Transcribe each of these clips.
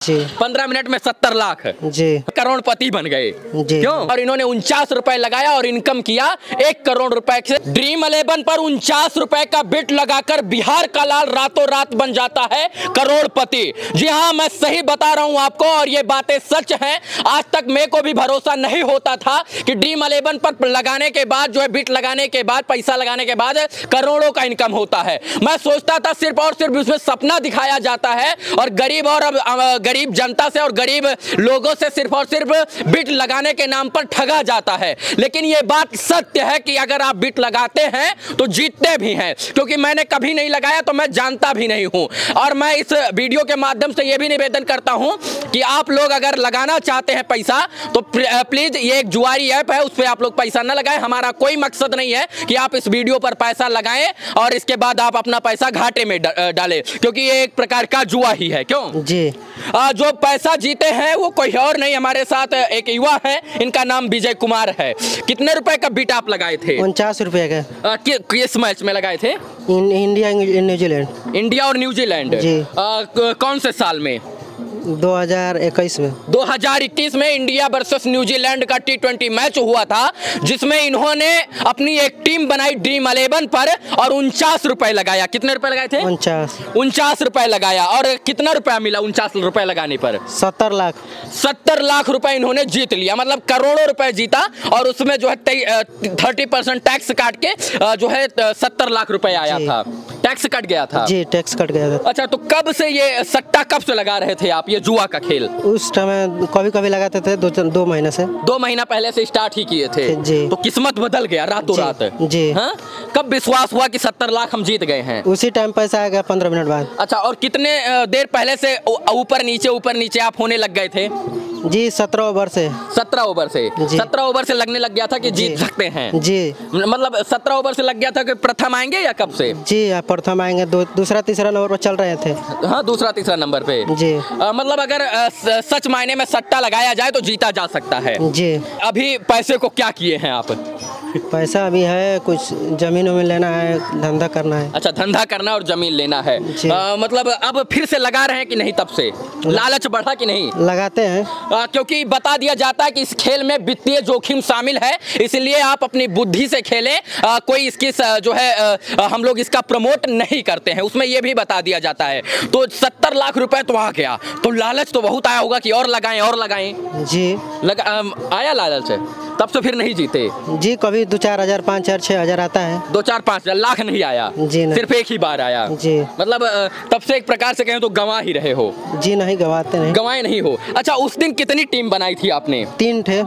15 minute में 70 लाख जी, करोड़पति बन गए जी। क्यों? और इन्होंने 49 रुपए लगाया और इनकम किया 1 करोड़ रुपए से। ड्रीम 11 पर 49 रुपए का बिट लगाकर बिहार का लाल रातों रात बन जाता है करोड़पति। जी हाँ, मैं सही बता रहा हूं आपको और ये बातें सच हैं। आज तक मेरे को भी भरोसा नहीं होता था कि ड्रीम 11 पर लगाने के बाद जो है बिट लगाने के बाद पैसा लगाने के बाद करोड़ों का इनकम होता है। मैं सोचता था सिर्फ और सिर्फ उसमें सपना दिखाया जाता है और गरीब जनता से और गरीब लोगों से सिर्फ और सिर्फ बिट लगाने के नाम पर ठगा जाता है। लेकिन यह बात सत्य है कि अगर आप बिट लगाते हैं तो जीतते भी हैं, क्योंकि मैंने कभी नहीं लगाया तो मैं जानता भी नहीं हूं। और मैं इस वीडियो के माध्यम से यह भी निवेदन करता हूं कि आप लोग अगर लगाना चाहते हैं पैसा तो प्लीज ये एक जुआरी ऐप है, उस पर आप लोग पैसा ना लगाएं। हमारा कोई मकसद नहीं है कि आप इस वीडियो पर पैसा लगाएं और इसके बाद आप अपना पैसा घाटे में डालें, क्योंकि ये एक प्रकार का जुआ ही है। क्यों जी? जो पैसा जीते हैं वो कोई और नहीं, हमारे साथ एक युवा है, इनका नाम विजय कुमार है। कितने रुपए का बिट आप लगाए थे? 49 रुपए का। किस मैच में लगाए थे? India New Zealand. इंडिया और न्यूजीलैंड जी। कौन से साल में? 2021 में। 2021 में इंडिया वर्सेस न्यूजीलैंड का T20 मैच हुआ था, जिसमें इन्होंने अपनी एक टीम बनाई ड्रीम 11 पर और 49 रुपए लगाया। कितने रुपए लगाए थे? 49 रुपए लगाया। और कितना रुपया मिला 49 रुपए लगाने पर? 70 लाख। 70 लाख रुपए इन्होंने जीत लिया, मतलब करोड़ों रुपए जीता। और उसमें जो है 30% टैक्स काट के जो है 70 लाख रुपए आया था। टैक्स कट गया था जी, टैक्स कट गया था। अच्छा, तो कब से ये सट्टा कब से लगा रहे थे आप, ये जुआ का खेल? उस टाइम कभी कभी लगाते थे, 2 महीने से। 2 महीना पहले से स्टार्ट ही किए थे जी। तो किस्मत बदल गया रातों रात जी। हाँ, कब विश्वास हुआ कि 70 लाख हम जीत गए हैं? उसी टाइम पैसा आ गया 15 मिनट बाद। अच्छा, और कितने देर पहले से ऊपर नीचे आप होने लग गए थे? जी 17 ओवर से। 17 ओवर से 17 ओवर से लगने लग गया था कि जीत सकते हैं जी। मतलब 17 ओवर से लग गया था कि प्रथम आएंगे या कब से? जी प्रथम आएंगे, दूसरा तीसरा नंबर पर चल रहे थे। हाँ, दूसरा तीसरा नंबर पे जी। मतलब अगर सच मायने में सट्टा लगाया जाए तो जीता जा सकता है जी। अभी पैसे को क्या किए हैं आप? पैसा अभी है, कुछ जमीन वमीन लेना है, धंधा करना है। अच्छा, धंधा करना और जमीन लेना है। मतलब अब फिर से लगा रहे हैं कि नहीं? तब से लालच बढ़ा कि नहीं? लगाते हैं, क्योंकि बता दिया जाता है कि इस खेल में वित्तीय जोखिम शामिल है, इसलिए आप अपनी बुद्धि से खेलें। कोई इसकी जो है हम लोग इसका प्रमोट नहीं करते हैं, उसमें यह भी बता दिया जाता है। तो 70 लाख रुपए तो आ गया, तो लालच तो बहुत आया होगा कि और लगाएं जी। आया लालच, तब से फिर नहीं जीते जी? कभी 2-4 हजार, 5 हजार, 6 हजार आता है। 2-4-5 लाख नहीं आया जी? सिर्फ एक ही बार आया जी। मतलब तब से एक प्रकार से कहें तो गंवा ही रहे हो जी? नहीं गंवाते नहीं, गंवाए नहीं हो। अच्छा, उस दिन कितनी टीम बनाई थी आपने? 3 थे।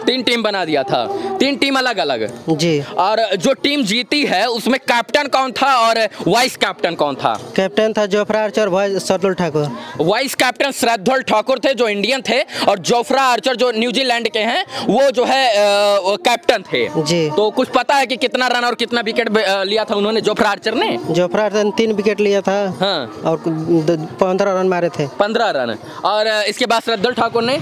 3 टीम बना दिया था, 3 टीम अलग अलग जी। और जो टीम जीती है उसमें कैप्टन कौन था और वाइस कैप्टन कौन था? कैप्टन था Jofra Archer, vice Shardul Thakur. Vice captain Shardul Thakur थे जो इंडियन थे, और जोफ्रा आर्चर जो न्यूजीलैंड के हैं वो जो है कैप्टन थे जी। तो कुछ पता है कि कितना रन और कितना विकेट लिया था उन्होंने, जोफ्रा आर्चर ने? जोफ्रा आर्चर 3 विकेट लिया था। हाँ। और 15 रन मारे थे। 15 रन। और इसके बाद शार्दुल ठाकुर ने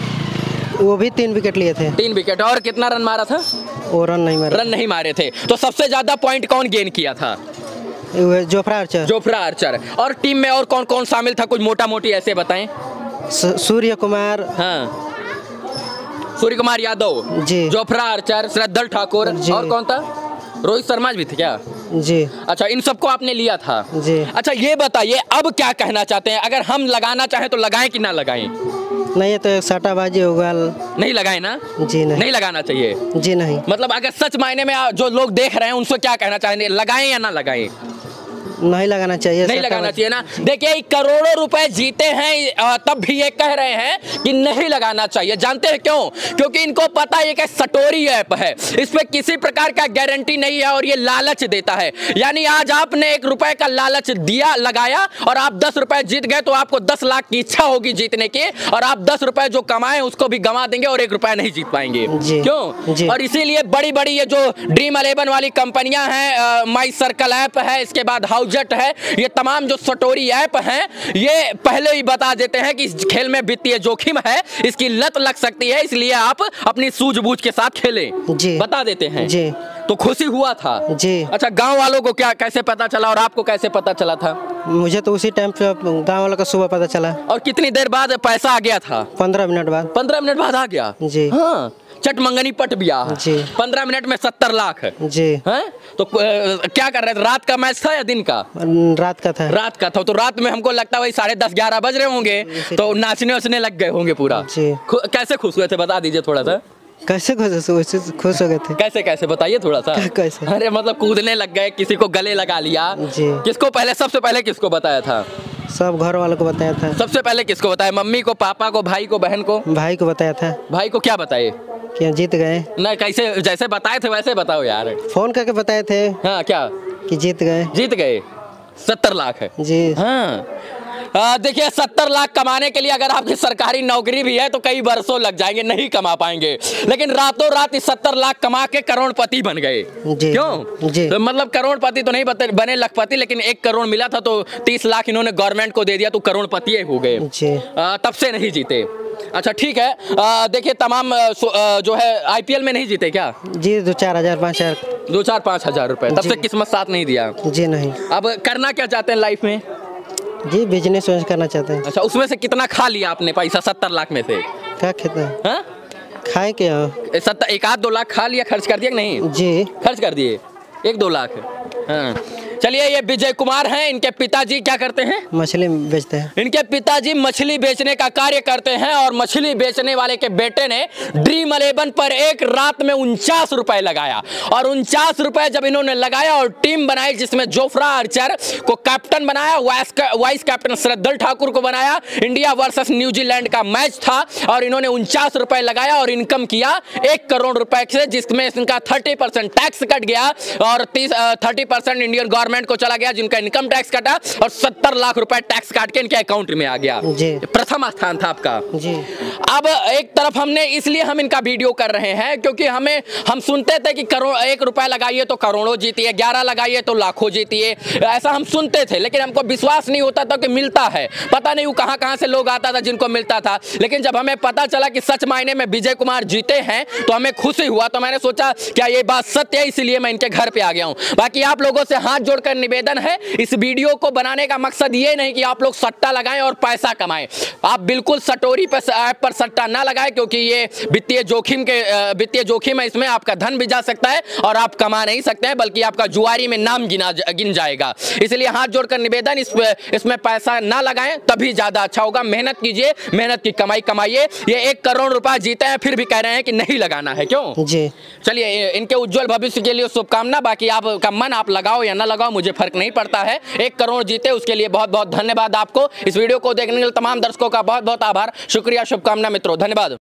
वो भी 3 विकेट लिए थे। 3 विकेट। और कितना रन मारा था? वो रन नहीं मारे थे। तो सबसे ज्यादा पॉइंट कौन गेन किया था? Jofra Archer. और टीम में और कौन कौन शामिल था, कुछ मोटा मोटी ऐसे बताएं। सूर्य कुमार, हाँ, सूर्य कुमार यादव जी, जोफ्रा आर्चर, शार्दुल ठाकुर, और कौन था? रोहित शर्मा भी थे क्या? जी। अच्छा, इन सबको आपने लिया था जी। अच्छा, ये बताइए अब क्या कहना चाहते हैं? अगर हम लगाना चाहें तो लगाएं कि ना लगाएं? नहीं, तो सट्टाबाजी होगा, नहीं लगाए ना जी? नहीं लगाना चाहिए जी। नहीं, मतलब अगर सच मायने में जो लोग देख रहे हैं उनसे क्या कहना चाहेंगे, लगाएं या ना लगाएं? नहीं लगाना चाहिए। नहीं लगाना चाहिए ना। देखिए, करोड़ों रुपए जीते हैं तब भी ये कह रहे हैं कि नहीं लगाना चाहिए। जानते हैं क्यों? क्योंकि इनको पता है कि सटोरी ऐप है, इसमें किसी प्रकार का गारंटी नहीं है और ये लालच देता है। यानी आज आपने 1 रुपए का लालच दिया, लगाया, और आप 10 रुपए जीत गए तो आपको 10 लाख की इच्छा होगी जीतने की, और आप 10 रुपए जो कमाए उसको भी गंवा देंगे और 1 रुपया नहीं जीत पाएंगे। क्यों? और इसीलिए बड़ी बड़ी ये जो ड्रीम 11 वाली कंपनियां हैं, माई सर्कल ऐप है, इसके बाद हाउजेट है, ये तमाम जो सटोरी ऐप हैं, ये पहले ही बता देते हैं कि इस खेल में वित्तीय जोखिम है, इसकी लत लग सकती है, इसलिए आप अपनी सूझबूझ के साथ खेलें जी। बता देते हैं जी। तो खुशी हुआ था जी। अच्छा, गांव वालों को क्या कैसे पता चला और आपको कैसे पता चला था? मुझे तो उसी टाइम पे गांव वालों का सुबह पता चला। और कितनी देर बाद पैसा आ गया था? 15 मिनट बाद। 15 मिनट बाद आ गया जी। हाँ, चट मंगनी पट बिया जी। 15 मिनट में 70 लाख जी। हैं? तो क्या कर रहे थे? रात का मैच था या दिन का? रात का था। रात का था। तो रात में हमको लगता है वही 10:30-11 बज रहे होंगे, तो नाचने वाचने लग गए होंगे पूरा। जी। कैसे खुश हुए थे बता दीजिए थोड़ा सा। कैसे खुश हो गए थे? कैसे कैसे बताइए थोड़ा सा। कैसे? अरे मतलब कूदने लग गए, किसी को गले लगा लिया। जी। किसको पहले, सबसे पहले किसको बताया था? सब घर वालों को बताया था। सबसे पहले किसको बताया? मम्मी को, पापा को, भाई को, बहन को? भाई को बताया था। भाई को क्या बताए? कि जीत गए। ना कैसे, जैसे बताए थे वैसे बताओ यार। फोन करके बताए थे। हाँ क्या? कि जीत गए। जीत गए 70 लाख है जी। हाँ। देखिए 70 लाख कमाने के लिए अगर आपकी सरकारी नौकरी भी है तो कई बरसों लग जाएंगे, नहीं कमा पाएंगे। लेकिन रातों रात इस 70 लाख कमा के करोड़पति बन गए। क्यों? जी। तो मतलब करोड़पति तो नहीं बने लखपति, लेकिन 1 करोड़ मिला था तो 30 लाख इन्होंने गवर्नमेंट को दे दिया तो करोड़पति हो गए। तब से नहीं जीते। अच्छा ठीक है। देखिए तमाम जो है IPL में नहीं जीते क्या? जी। 2-4 हजार 5 हजार 2-4-5 हजार रुपए। तब से किस्मत साथ नहीं दिया? जी नहीं। अब करना क्या चाहते हैं लाइफ में? जी बिजनेस करना चाहते हैं। अच्छा, उसमें से कितना खा लिया आपने पैसा 70 लाख में से? क्या खेता है? हाँ? खाए क्या? 1-2 लाख खा लिया, खर्च कर दिया कि नहीं? जी। खर्च कर दिए 1-2 लाख। हाँ चलिए, ये विजय कुमार हैं, इनके पिताजी क्या करते हैं? मछली बेचते हैं। इनके पिताजी मछली बेचने का कार्य करते हैं और मछली बेचने वाले के बेटे ने ड्रीम 11 पर एक रात में 49 रुपए लगाया। और 49 रुपए जब इन्होंने लगाया और टीम बनाई जिसमें जोफ्रा आर्चर को कैप्टन बनाया, वाइस कैप्टन श्रद्धल ठाकुर को बनाया, इंडिया वर्सेस न्यूजीलैंड का मैच था और इन्होंने 49 रुपए लगाया और इनकम किया 1 करोड़ रुपए से, जिसमें इनका 30% टैक्स कट गया और 30% इंडियन गवर्नमेंट को चला गया, जिनका इनकम टैक्स कटा और 70 लाख रुपए टैक्स काट के इनके अकाउंट में आ गया। प्रथम स्थान था आपका। जी। अब एक तरफ हमने इसलिए हम इनका वीडियो कर रहे हैं क्योंकि हम सुनते थे कि 1 रुपया लगाइए तो करोड़ों जीतिए, 11 लगाइए तो लाखों जीतिए, ऐसा हम सुनते थे। लेकिन हमको विश्वास नहीं होता था कि मिलता है। पता नहीं वो कहां से लोग आता था जिनको मिलता था। लेकिन जब हमें पता चला कि सच मायने में विजय कुमार जीते हैं तो हमें खुशी हुआ। तो मैंने सोचा क्या ये बात सत्य है, इसलिए मैं इनके घर पे आ गया हूं। बाकी आप लोगों से हाथ जोड़कर निवेदन है, इस वीडियो को बनाने का मकसद ये नहीं कि आप लोग सट्टा लगाएं और पैसा कमाएं। आप बिल्कुल सटोरी पर ऐप पर सट्टा ना लगाएं क्योंकि ये वित्तीय जोखिम है। इसमें आपका धन भी जा सकता है और आप कमा नहीं सकते हैं, बल्कि आपका जुआरी में नाम गिन जाएगा। इसलिए हाथ जोड़कर निवेदन, इसमें पैसा ना लगाएं, तभी ज्यादा अच्छा होगा। मेहनत कीजिए, मेहनत की कमाई कमाइए। ये 1 करोड़ रुपया जीते हैं फिर भी कह रहे हैं कि नहीं लगाना है, क्यों? जी। चलिए, इनके उज्जवल भविष्य के लिए शुभकामना। बाकी आपका मन, आप लगाओ या ना लगाओ, मुझे फर्क नहीं पड़ता है। 1 करोड़ जीते उसके लिए बहुत बहुत धन्यवाद आपको। इस वीडियो को देखने के लिए तमाम दर्शकों का बहुत बहुत आभार, शुक्रिया, शुभकामना मित्रों, धन्यवाद।